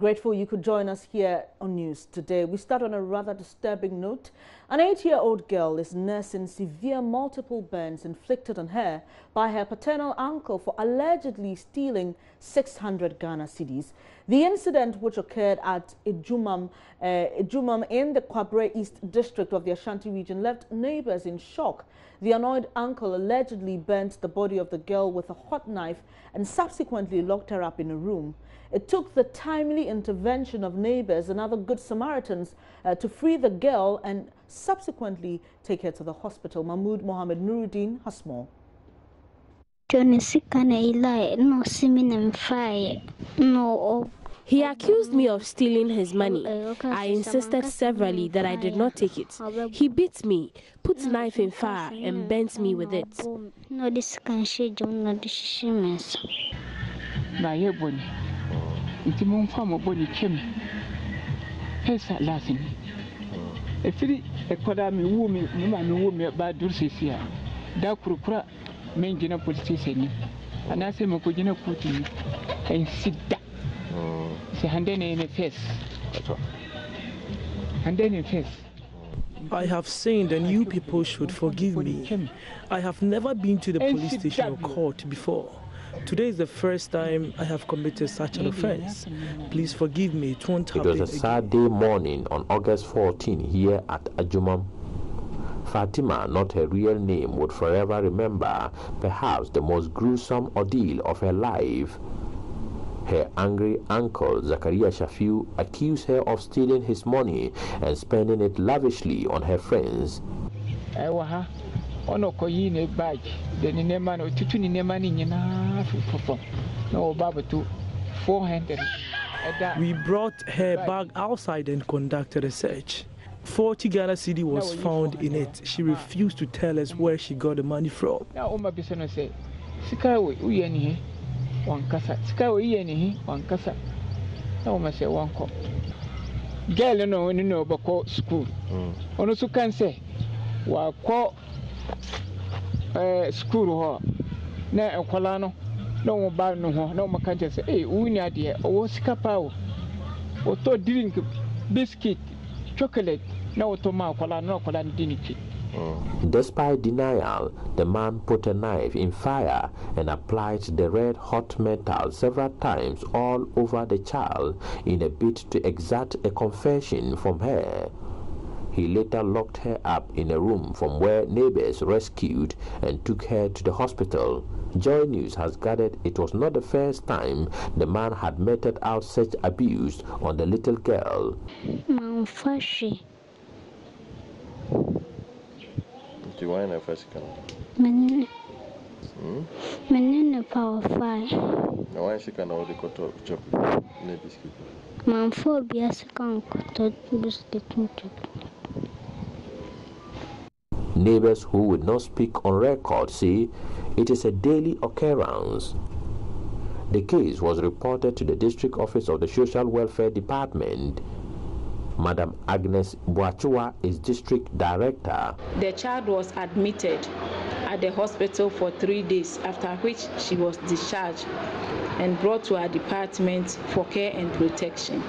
Grateful you could join us here on News Today. We start on a rather disturbing note. An 8-year-old girl is nursing severe multiple burns inflicted on her by her paternal uncle for allegedly stealing 600 Ghana cedis. The incident, which occurred at Ejumam in the Kwabre East district of the Ashanti region, left neighbors in shock. The annoyed uncle allegedly burnt the body of the girl with a hot knife and subsequently locked her up in a room. It took the timely intervention of neighbors and other good Samaritans to free the girl and subsequently take her to the hospital. Mahmoud Mohammed Nuruddin has more. He accused me of stealing his money. I insisted severally that I did not take it. He beat me, put knife in fire and burnt me with it. I have sinned and you people should forgive me. I have never been to the police station or court before. Today is the first time I have committed such an offense. Please forgive me, it won't happen again. It was a Saturday morning on August 14 here at Ejumam. Fatima, not her real name, would forever remember perhaps the most gruesome ordeal of her life. Her angry uncle, Zakaria Shafiu, accused her of stealing his money and spending it lavishly on her friends. We brought her bag outside and conducted a search. 40 Ghana cedi was found in it. She refused to tell us where she got the money from. Girl no bako school. Ono so kan say wa ko school ho na enkwala no na wo ba no ho na wo kan say wuni ade o sika pa o to drink biscuit chocolate na wo to ma kwala na kwala diniki. Despite denial, the man put a knife in fire and applied the red hot metal several times all over the child in a bid to exact a confession from her. He later locked her up in a room from where neighbors rescued and took her to the hospital. Joy News has gathered it was not the first time the man had meted out such abuse on the little girl. Do you want a first car? Power 5. Now, why she can only cut off chocolate? Biscuit. Man, 4 beers can cut off biscuit. Neighbors who would not speak on record say it is a daily occurrence. The case was reported to the District Office of the Social Welfare Department. Madam Agnes Boachua is District Director. The child was admitted at the hospital for 3 days, after which she was discharged and brought to our department for care and protection.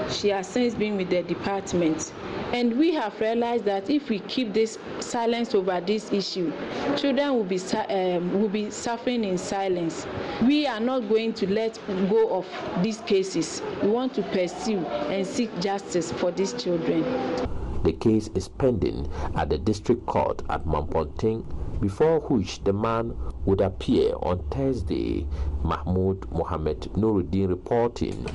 She has since been with the department, and we have realized that if we keep this silence over this issue, children will be suffering in silence. We are not going to let go of these cases. We want to pursue and seek justice for these children. The case is pending at the district court at Mamponting, before which the man would appear on Thursday. Mahmoud Mohammed Nuruddin reporting.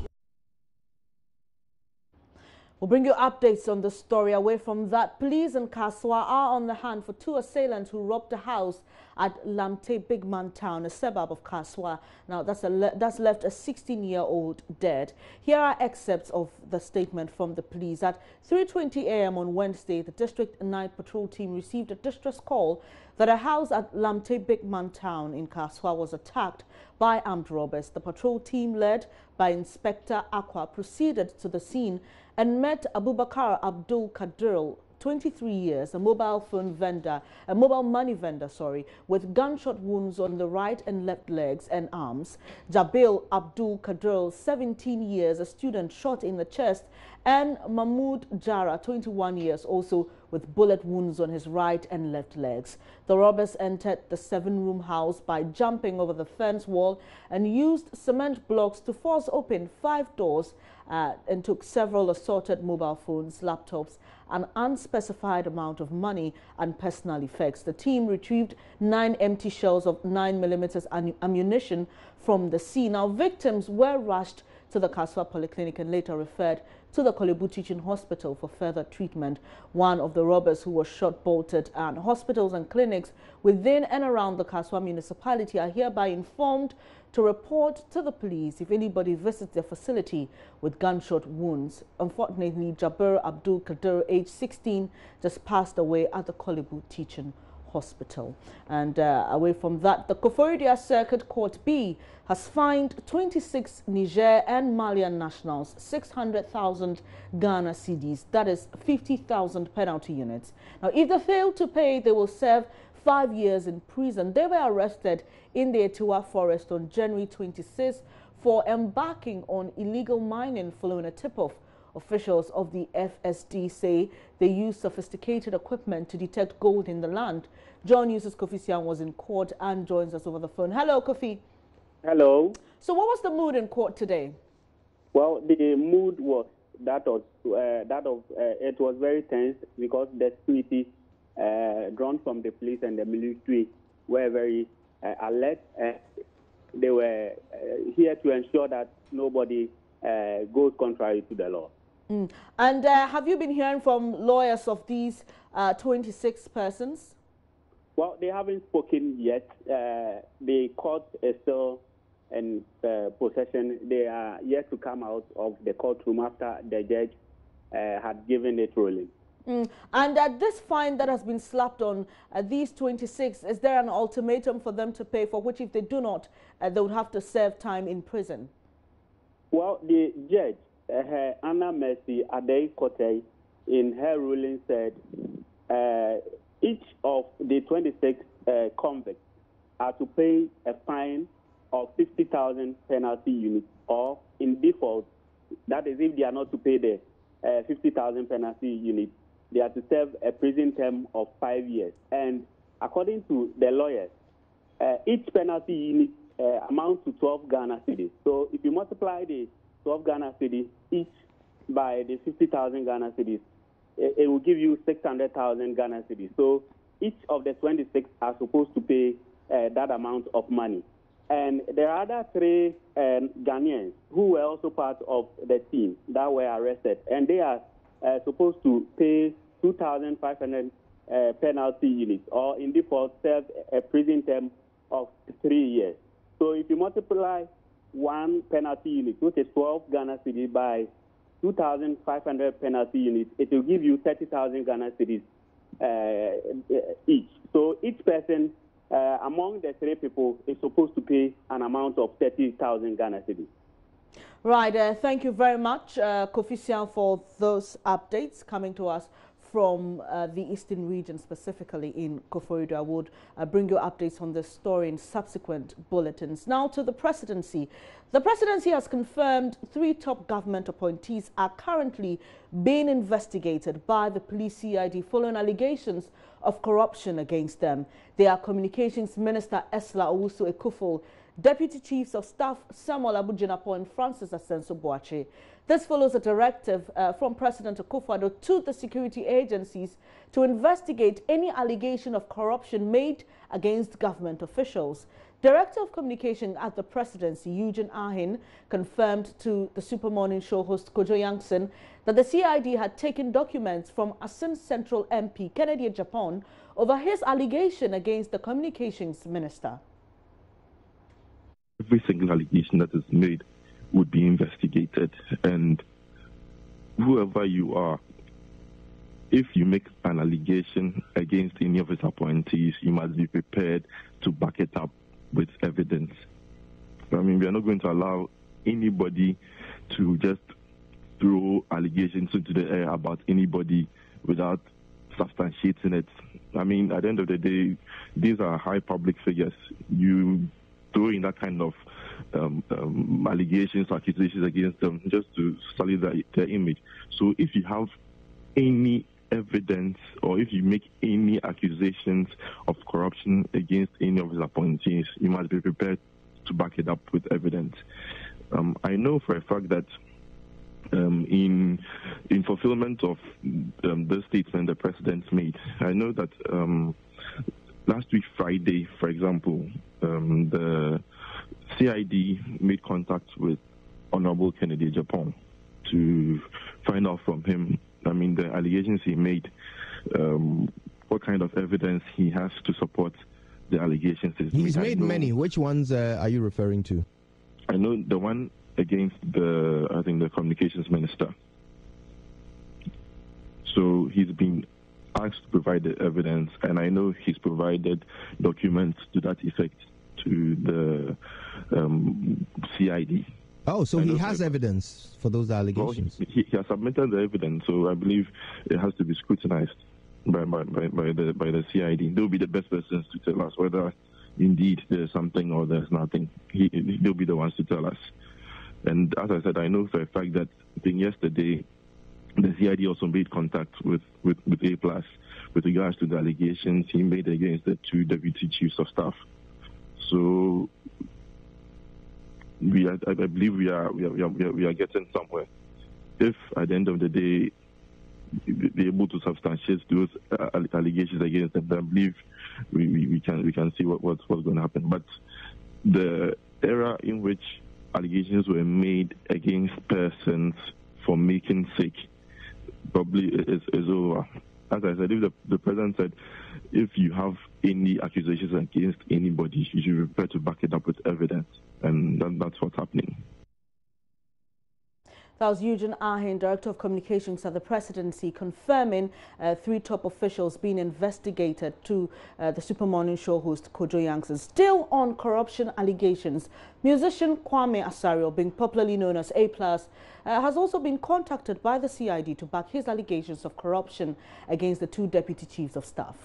We'll bring you updates on the story. Away from that, police in Kaswa are on the hunt for 2 assailants who robbed a house at Lamte Bigman Town, a suburb of Kaswa. Now, that's left a 16-year-old dead. Here are excerpts of the statement from the police. At 3:20 a.m. on Wednesday, the District Night Patrol team received a distress call that a house at Lamte Bigman Town in Kaswa was attacked by armed robbers. The patrol team, led by Inspector Aqua, proceeded to the scene and met Abubakar Abdul Kadir 23 years, a mobile money vendor, with gunshot wounds on the right and left legs and arms. Jabil Abdul Kadir, 17 years, a student, shot in the chest, and Mahmoud Jara, 21 years, also with bullet wounds on his right and left legs. The robbers entered the 7-room house by jumping over the fence wall and used cement blocks to force open 5 doors and took several assorted mobile phones, laptops, an unspecified amount of money and personal effects. The team retrieved 9 empty shells of 9mm ammunition from the scene. Now, victims were rushed to the Kaswa Polyclinic and later referred to the Kolebu Teaching Hospital for further treatment. One of the robbers who was shot bolted, and hospitals and clinics within and around the Kaswa municipality are hereby informed to report to the police if anybody visits their facility with gunshot wounds. Unfortunately, Jabir Abdul Kadir, age 16, just passed away at the Kolebu Teaching Hospital. And away from that, the Koforidua Circuit Court B has fined 26 Niger and Malian nationals 600,000 Ghana cedis, that is 50,000 penalty units. Now, if they fail to pay, they will serve 5 years in prison. They were arrested in the Etiwa forest on January 26 for embarking on illegal mining following a tip-off. Officials of the FSD say they used sophisticated equipment to detect gold in the land. John News' Kofi Sian was in court and joins us over the phone. Hello, Kofi. Hello. So what was the mood in court today? Well, the mood was it was very tense because the security drawn from the police and the military were very alert. They were here to ensure that nobody goes contrary to the law. And have you been hearing from lawyers of these 26 persons? Well, they haven't spoken yet. The court is still in possession. They are yet to come out of the courtroom after the judge had given it ruling. And this fine that has been slapped on these 26, is there an ultimatum for them to pay, for which if they do not, they would have to serve time in prison? Well, the judge, Anna Mercy Adei Kote, in her ruling said each of the 26 convicts are to pay a fine of 50,000 penalty units, or in default, that is if they are not to pay the 50,000 penalty units, they are to serve a prison term of 5 years. And according to the lawyers, each penalty unit amounts to 12 Ghana cedis. So if you multiply the 12 Ghana cedis each by the 50,000 Ghana cedis, it will give you 600,000 Ghana cedis. So each of the 26 are supposed to pay that amount of money. And there are other 3 Ghanaians who were also part of the team that were arrested, and they are supposed to pay 2,500 penalty units, or in default serve a prison term of 3 years. So if you multiply one penalty unit, which is 12 Ghana cedis, by 2,500 penalty units, it will give you 30,000 Ghana cedis each. So each person among the 3 people is supposed to pay an amount of 30,000 Ghana cedis. Right. Thank you very much, Kofi Sian, for those updates coming to us from the Eastern region, specifically in Koforidua. I would bring you updates on this story in subsequent bulletins. Now to the presidency. The presidency has confirmed 3 top government appointees are currently being investigated by the police CID following allegations of corruption against them. They are Communications Minister Esla Owusu Ekuful, Deputy Chiefs of Staff Samuel Abujinapo and Francis Asenso Boache. This follows a directive from President Akufo-Addo to the security agencies to investigate any allegation of corruption made against government officials. Director of Communication at the Presidency, Eugene Ahin, confirmed to the Super Morning Show host Kojo Yankson that the CID had taken documents from Asin Central MP Kennedy Japan over his allegation against the Communications Minister. Every single allegation that is made would be investigated, and whoever you are, if you make an allegation against any of his appointees, you must be prepared to back it up with evidence. I mean, we are not going to allow anybody to just throw allegations into the air about anybody without substantiating it. I mean, at the end of the day, these are high public figures. You throwing that kind of allegations, accusations against them just to sully their image. So if you have any evidence or if you make any accusations of corruption against any of his appointees, you must be prepared to back it up with evidence. I know for a fact that in fulfillment of the statement the president made, I know that last week Friday, for example, the CID made contact with Honorable Kennedy Japan to find out from him, I mean, the allegations he made, what kind of evidence he has to support the allegations. He's made many. Which ones are you referring to? I know the one against the communications minister. So he's been asked to provide the evidence, and I know he's provided documents to that effect to the CID. Oh, so he has evidence for those allegations? Well, he has submitted the evidence, so I believe it has to be scrutinized by the CID. They'll be the best persons to tell us whether indeed there's something or there's nothing. They'll be the ones to tell us. And as I said, I know for a fact that I think yesterday the CID also made contact with A+ with regards to the allegations he made against the two deputy chiefs of staff. So I believe we are getting somewhere. If at the end of the day be able to substantiate those allegations against them, I believe we can see what's going to happen. But the era in which allegations were made against persons for making sick probably is over. As I said, if the president said, if you have any accusations against anybody, you should be prepared to back it up with evidence, and that's what's happening. That was Eugene Ahin, Director of Communications at the Presidency, confirming 3 top officials being investigated to the Super Morning Show host Kojo Yankson. Still on corruption allegations, musician Kwame Asario, being popularly known as A+, has also been contacted by the CID to back his allegations of corruption against the 2 deputy chiefs of staff.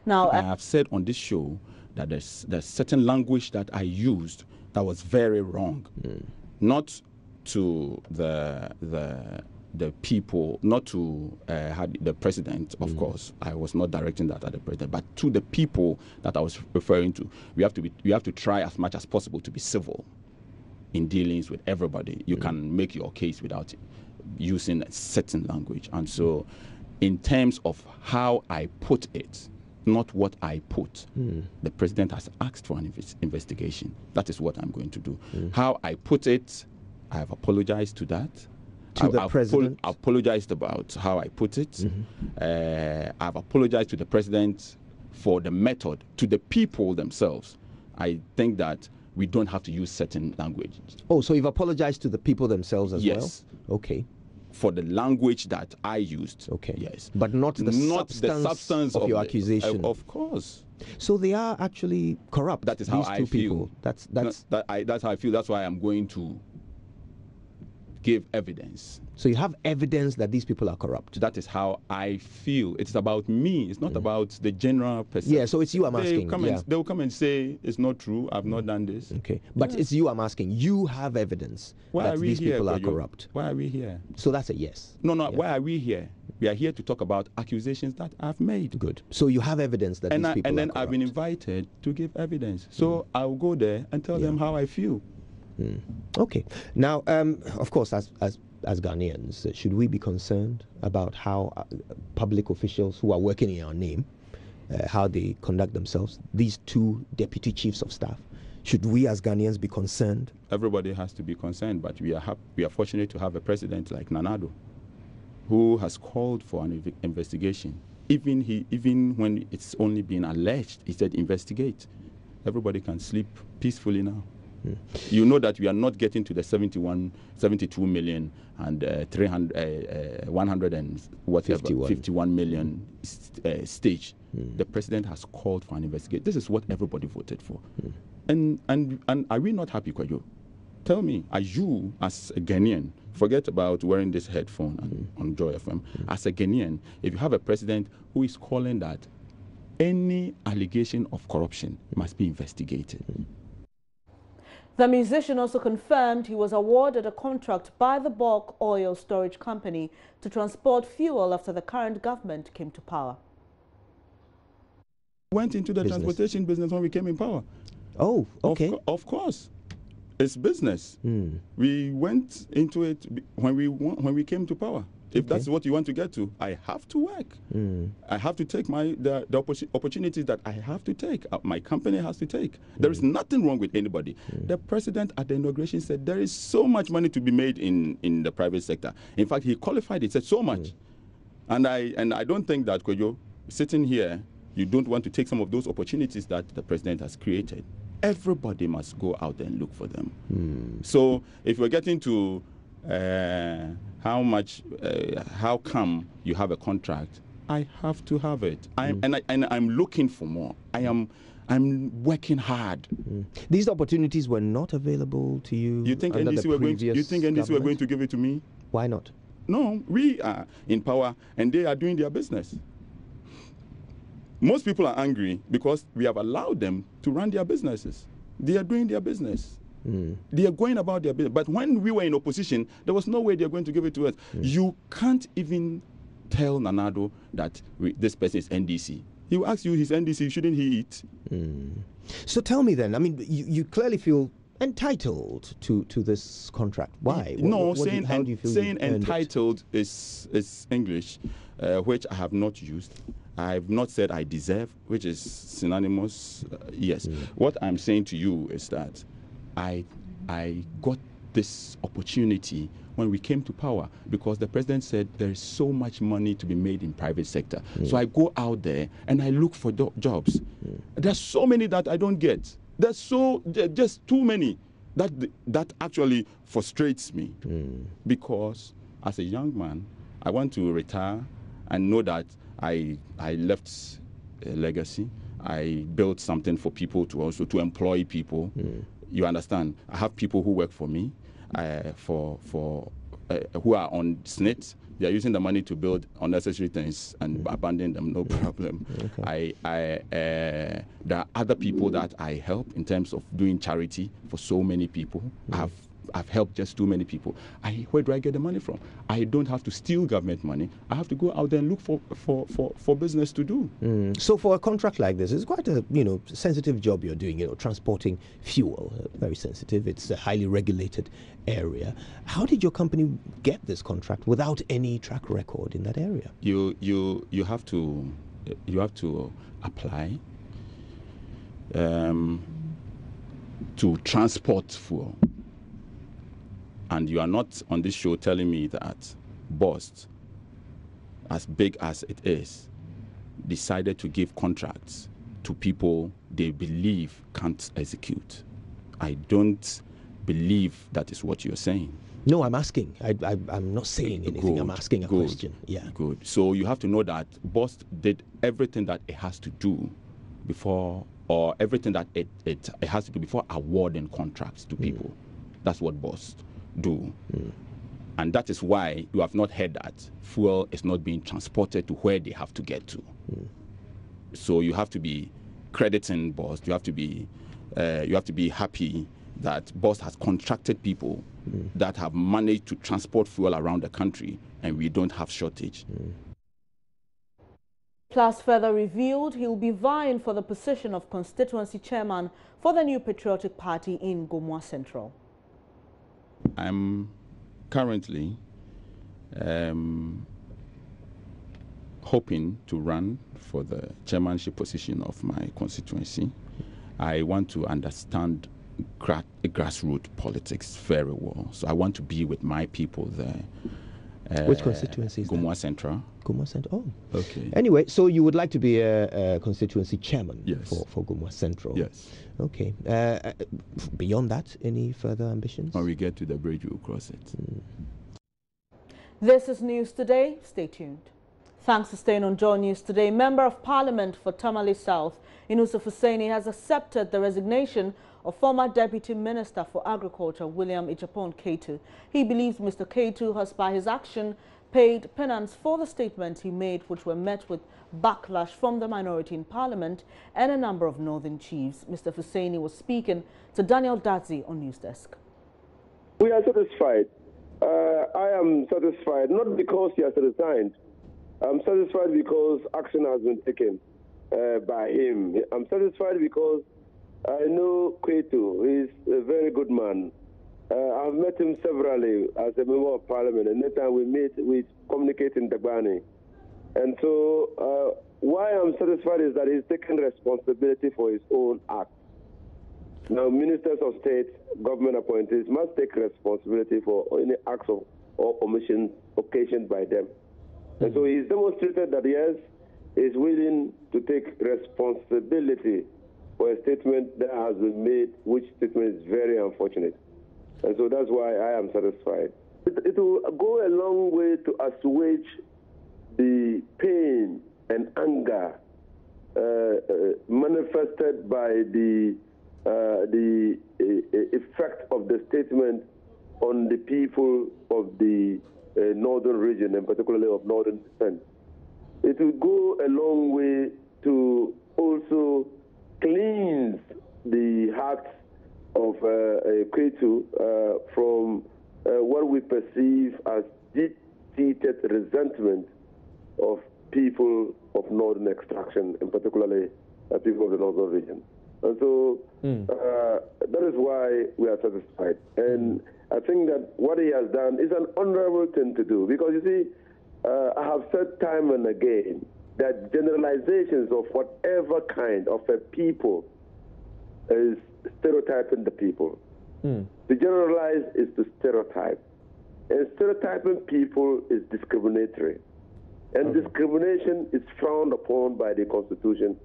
Now, I have said on this show that there's certain language that I used that was very wrong. Not to the people, not to the president, of course. I was not directing that at the president, but to the people that I was referring to. We have to try as much as possible to be civil in dealings with everybody. You can make your case without using a certain language. And so in terms of how I put it, not what I put. The president has asked for an investigation. That is what I'm going to do. How I put it, I have apologized to that. To the president? I apologized about how I put it. I've apologized to the president for the method. To the people themselves, I think that we don't have to use certain language. Oh, so you've apologized to the people themselves as well? Yes. Okay. For the language that I used. Okay. Yes. But not the substance of your accusation. Of course. So they are actually corrupt. That is how I feel. That's how I feel. That's why I'm going to give evidence. So you have evidence that these people are corrupt. That is how I feel. It's about me. It's not about the general person. Yeah, so it's you I'm asking. They will come and say, it's not true, I've not done this. Okay, but it's you I'm asking. You have evidence that these people are corrupt. Why are we here? So that's a yes. No, why are we here? We are here to talk about accusations that I've made. Good. So you have evidence that these people are corrupt. And then I've been invited to give evidence. So I'll go there and tell them how I feel. Okay. Now, of course, as Ghanaians, should we be concerned about how public officials who are working in our name, how they conduct themselves? These 2 deputy chiefs of staff. Should we as Ghanaians be concerned? Everybody has to be concerned, but we are fortunate to have a president like Nana Addo, who has called for an investigation. Even when it's only been alleged, he said investigate. Everybody can sleep peacefully now. You know that we are not getting to the 72 million and 100 and whatever 51 million stage. The president has called for an investigation. This is what everybody voted for. And are we not happy, Kwajo? Tell me, are you, as a Ghanaian, forget about wearing this headphone on Joy FM, as a Ghanaian, if you have a president who is calling that any allegation of corruption must be investigated? The musician also confirmed he was awarded a contract by the bulk oil storage company to transport fuel after the current government came to power. Went into the transportation business when we came in power. Oh, okay. Of course. It's business. We went into it when we came to power. If that's what you want to get to, I have to work. I have to take the opportunities that I have to take. My company has to take. There is nothing wrong with anybody. The president at the inauguration said there is so much money to be made in the private sector. In fact, he qualified it, said so much. And I don't think that, Kwejo, sitting here, you don't want to take some of those opportunities that the president has created. Everybody must go out and look for them. So if we're getting to how come you have a contract, I have to have it. I'm looking for more. I'm working hard. These opportunities were not available to you. You think NDC were going to give it to me? Why not? No, we are in power and they are doing their business. Most people are angry because we have allowed them to run their businesses. They are doing their business. They are going about their business. But when we were in opposition, there was no way they are going to give it to us. You can't even tell Nanado that this person is NDC. He will ask you, he's NDC, shouldn't he eat? So tell me then, I mean, you clearly feel entitled to this contract. Why? Saying entitled is English, which I have not used. I have not said I deserve, which is synonymous. Yes. What I'm saying to you is that I got this opportunity when we came to power because the president said there is so much money to be made in private sector. So I go out there and I look for jobs. There's so many that I don't get. There's just too many that actually frustrates me because as a young man, I want to retire and know that I left a legacy. I built something for people to employ people. You understand? I have people who work for me, who are on SNIT. They are using the money to build unnecessary things and abandon them, no problem. There are other people that I help in terms of doing charity for so many people. I've helped just too many people. Where do I get the money from? I don't have to steal government money. I have to go out there and look for business to do. So for a contract like this, it's quite a sensitive job you're doing. Transporting fuel, very sensitive. It's a highly regulated area. How did your company get this contract without any track record in that area? You have to apply to transport fuel. And you are not on this show telling me that BOST, as big as it is, decided to give contracts to people they believe can't execute. I don't believe that is what you're saying. No, I'm asking. I'm not saying anything. I'm asking a question. Yeah. Good. So you have to know that BOST did everything that it has to do before, or everything that it has to do before awarding contracts to people. That's what BOST do. And that is why you have not heard that fuel is not being transported to where they have to get to. So you have to be crediting BOST. You have to be happy that BOST has contracted people that have managed to transport fuel around the country, and we don't have shortage. Plus further revealed he will be vying for the position of constituency chairman for the New Patriotic Party in Gomoa Central. I'm currently hoping to run for the chairmanship position of my constituency. I want to understand grassroots politics very well. So I want to be with my people there. Which constituency is Gomoa Central. Gomoa Central. Oh, okay. Anyway, so you would like to be a constituency chairman for Gomoa Central. Yes. Okay. Beyond that, any further ambitions? When we get to the bridge, we'll cross it. This is News Today. Stay tuned. Thanks for staying on Joy News today. Member of Parliament for Tamale South, Yusuf Hussaini, has accepted the resignation of former Deputy Minister for Agriculture, William Ijapon Ketu. He believes Mr. Ketu has, by his action, paid penance for the statements he made, which were met with backlash from the minority in Parliament and a number of northern chiefs. Mr. Hussaini was speaking to Daniel Dadzi on News Desk. We are satisfied. I am satisfied, not because he has resigned. I'm satisfied because action has been taken by him. I'm satisfied because I know Ketu. He's a very good man. I've met him severally as a member of Parliament, and next time we meet, we communicate in Dagbani. And so why I'm satisfied is that he's taken responsibility for his own act. Now, ministers of state, government appointees must take responsibility for any acts or omissions occasioned by them. And so he's demonstrated that, yes, he's willing to take responsibility for a statement that has been made, which statement is very unfortunate. And so that's why I am satisfied. It will go a long way to assuage the pain and anger manifested by the effect of the statement on the people of the northern region, and particularly of northern descent. It will go a long way to also cleanse the hearts of Ketu from what we perceive as deep-seated resentment of people of northern extraction, and particularly people of the northern region. And so that is why we are satisfied. And I think that what he has done is an honorable thing to do, because you see, I have said time and again that generalizations of whatever kind of a people is stereotyping the people. To generalize is to stereotype. And stereotyping people is discriminatory. And discrimination is frowned upon by the Constitution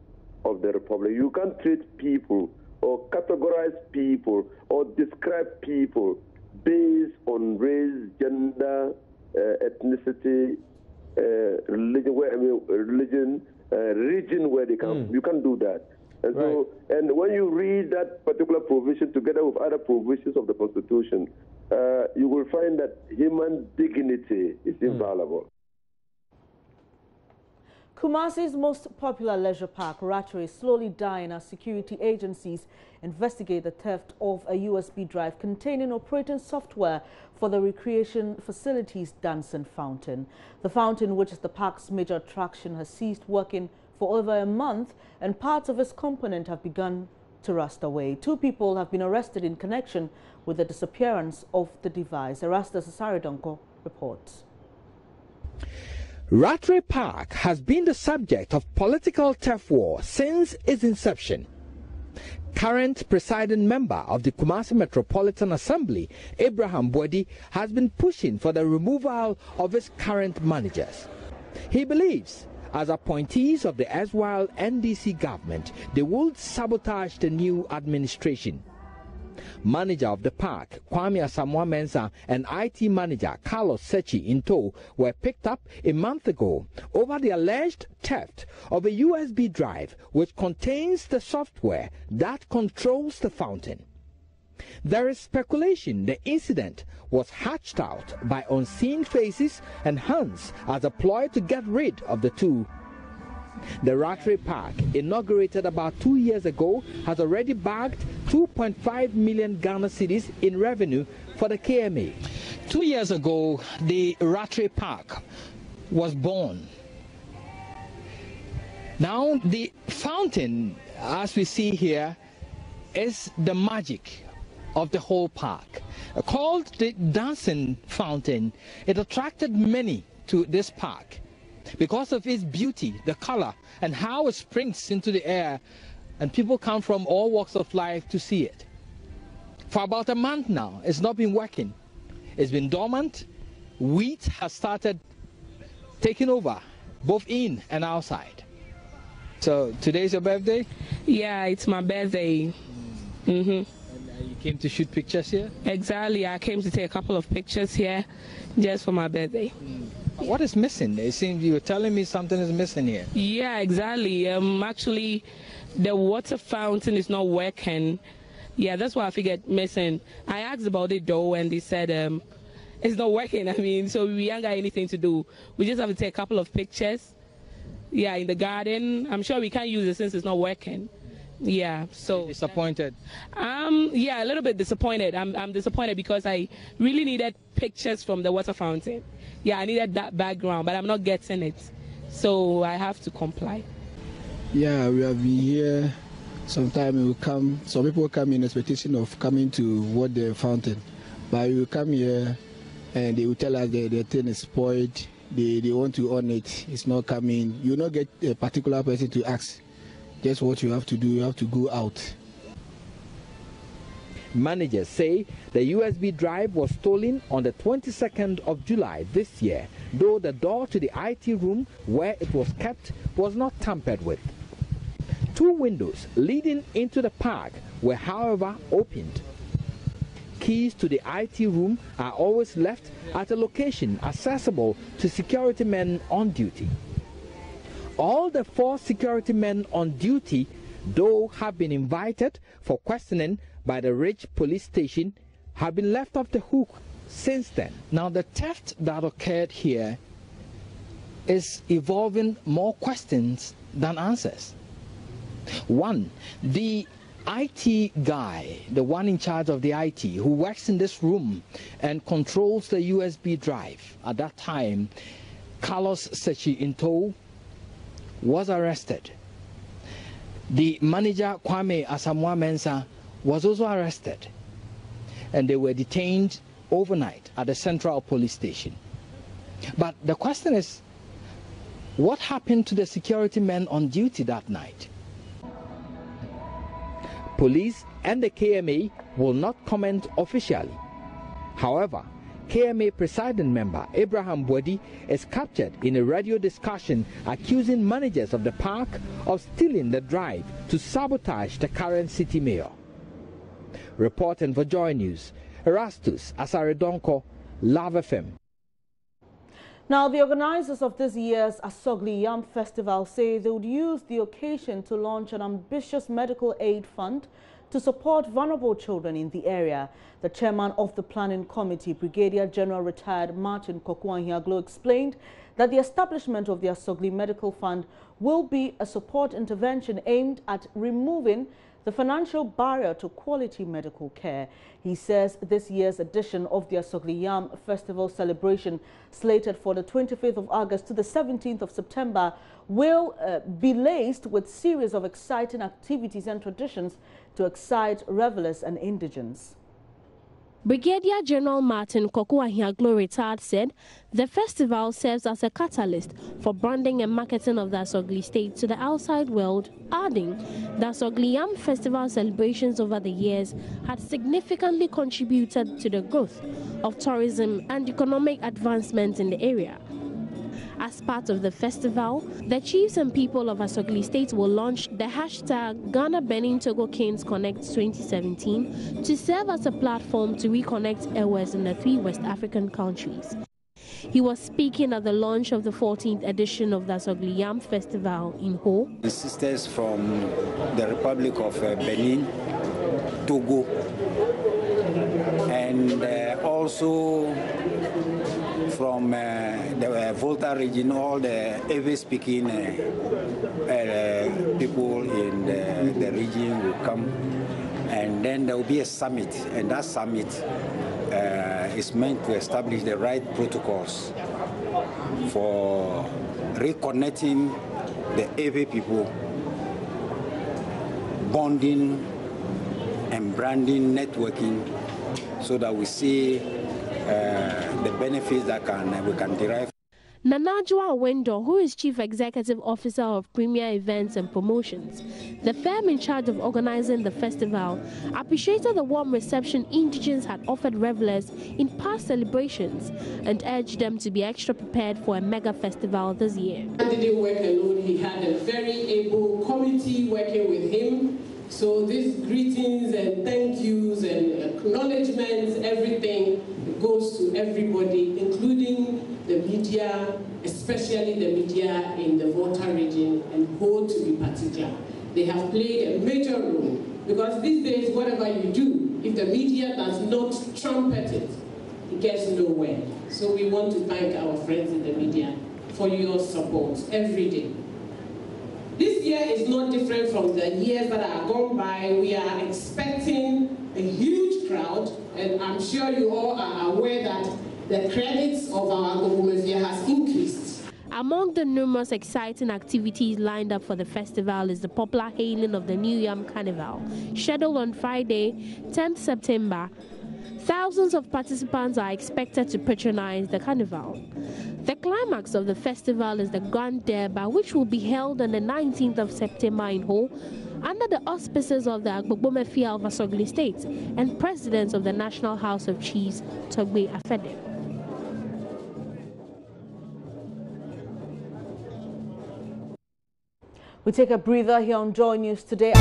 of the Republic. You can't treat people or categorize people or describe people based on race, gender, ethnicity, religion, region where they come. You can't do that. And so, and when you read that particular provision together with other provisions of the Constitution, you will find that human dignity is inviolable. Kumasi's most popular leisure park, Ratri, is slowly dying as security agencies investigate the theft of a USB drive containing operating software for the recreation facility's dancing fountain. The fountain, which is the park's major attraction, has ceased working for over a month, and parts of its component have begun to rust away. 2 people have been arrested in connection with the disappearance of the device. Erastus Saridonko reports. Ratri Park has been the subject of political turf war since its inception. Current presiding member of the Kumasi Metropolitan Assembly, Abraham Bwedi, has been pushing for the removal of its current managers. He believes, as appointees of the erstwhile NDC government, they will sabotage the new administration. Manager of the park, Kwame Asamoah Mensah, and IT manager Carlos Sechi in tow were picked up a month ago over the alleged theft of a USB drive which contains the software that controls the fountain. There is speculation the incident was hatched out by unseen faces and hands as a ploy to get rid of the two. The Ratri Park, inaugurated about 2 years ago, has already bagged 2.5 million Ghana cedis in revenue for the KMA. 2 years ago, the Ratri Park was born. Now, the fountain, as we see here, is the magic of the whole park. Called the Dancing Fountain, it attracted many to this park because of its beauty, the color, and how it springs into the air, and people come from all walks of life to see it. For about a month now, it's not been working. It's been dormant. Wheat has started taking over, both in and outside. So today's your birthday? Yeah, it's my birthday. And you came to shoot pictures here? Exactly. I came to take a couple of pictures here just for my birthday. What is missing? It seems you were telling me something is missing here. Yeah, exactly. Actually, the water fountain is not working. Yeah, that's why I figured missing. I asked about it though, and they said it's not working. I mean, so we ain't got anything to do. We just have to take a couple of pictures. Yeah, in the garden. I'm sure we can't use it since it's not working. Yeah, so disappointed. Yeah, a little bit disappointed. I'm disappointed because I really needed pictures from the water fountain. Yeah, I needed that background, but I'm not getting it, so I have to comply. Yeah, we have been here. Sometimes we will come. Some people come in expectation of coming to watch the fountain, but we will come here and they will tell us that the thing is spoiled. They want to own it. It's not coming. You will not get a particular person to ask. Just what you have to do, you have to go out. Managers say the USB drive was stolen on the 22nd of July this year, though the door to the IT room where it was kept was not tampered with. 2 windows leading into the park were, however, opened. Keys to the IT room are always left at a location accessible to security men on duty. All the 4 security men on duty, though have been invited for questioning by the Ridge police station, have been left off the hook since then. Now the theft that occurred here is evolving more questions than answers. One, the IT guy, the one in charge of the IT, who works in this room and controls the USB drive, at that time, Carlos Sechi Into, was arrested. The manager, Kwame Asamoah Mensah, was also arrested, and they were detained overnight at the Central Police Station. But the question is, what happened to the security men on duty that night? Police and the KMA will not comment officially. However, KMA presiding member Abraham Bwedi is captured in a radio discussion accusing managers of the park of stealing the drive to sabotage the current city mayor. Reporting for Joy News, Erastus Asaredonko, Love FM. Now, the organizers of this year's Asogli Yam Festival say they would use the occasion to launch an ambitious medical aid fund to support vulnerable children in the area. The chairman of the planning committee, Brigadier General Retired Martin Kokwanhiaglo, explained that the establishment of the Asogli Medical Fund will be a support intervention aimed at removing the financial barrier to quality medical care. He says this year's edition of the Asogli Yam Festival celebration, slated for the 25th of August to the 17th of September, will be laced with series of exciting activities and traditions to excite revelers and indigents. Brigadier General Martin Kokwanhiaglo retired said the festival serves as a catalyst for branding and marketing of the Asogli state to the outside world, adding the Asogli Yam Festival celebrations over the years had significantly contributed to the growth of tourism and economic advancement in the area. As part of the festival, the chiefs and people of Asogli State will launch the hashtag Ghana Benin Togo Kings Connect 2017 to serve as a platform to reconnect airways in the 3 West African countries. He was speaking at the launch of the 14th edition of the Asogli Yam Festival in Ho. The sisters from the Republic of Benin, Togo, and also from the Volta region, all the Ewe-speaking people in the region will come, and then there will be a summit, and that summit is meant to establish the right protocols for reconnecting the Ewe people, bonding and branding, networking, so that we see the benefits that we can derive. Nanajua Wendo, who is Chief Executive Officer of Premier Events and Promotions, the firm in charge of organizing the festival, appreciated the warm reception indigents had offered revelers in past celebrations and urged them to be extra prepared for a mega festival this year. He didn't work alone. He had a very able committee working with him. So these greetings and thank yous and acknowledgements, everything goes to everybody, including the media, especially the media in the Volta region, and Ho to be particular. They have played a major role, because these days, whatever you do, if the media does not trumpet it, it gets nowhere. So we want to thank our friends in the media for your support every day. This year is not different from the years that are gone by. We are expecting a huge crowd, and I'm sure you all are aware that the credits of our government has increased. Among the numerous exciting activities lined up for the festival is the popular hailing of the New Yam Carnival, scheduled on Friday, 10th September. Thousands of participants are expected to patronize the carnival. The climax of the festival is the Grand Derby, which will be held on the 19th of September in Ho, under the auspices of the Agbogbomefia of Asogli State and President of the National House of Chiefs, Togbe Afede. We take a breather here on Joy News today.